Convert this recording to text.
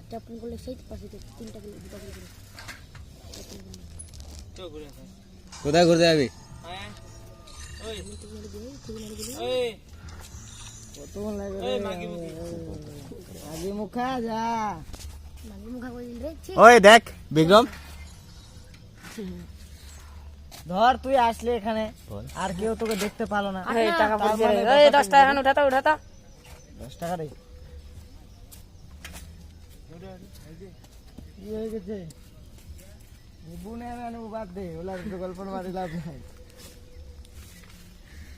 Tapping করলে সেই পাশে তিনটা করে দুটো করে চল ঘুরে আসা কোথায় ঘুরতে যাবি? হ্যাঁ ওই ওই কতক্ষণ লাগবে রে? আগে মুখা যা মানে মুখা করে দিল রে ওই দেখ বিক্রম ধর তুই আসলে এখানে আর কেউ তোকে দেখতে পালো না। এই টাকা পড়ছে রে এই 10 টাকা এখন উঠাতা 10 টাকা রে কি হয়ে গেছে বুনে আনো বাদ দে ওলা গল্প মারি লাভ নাই।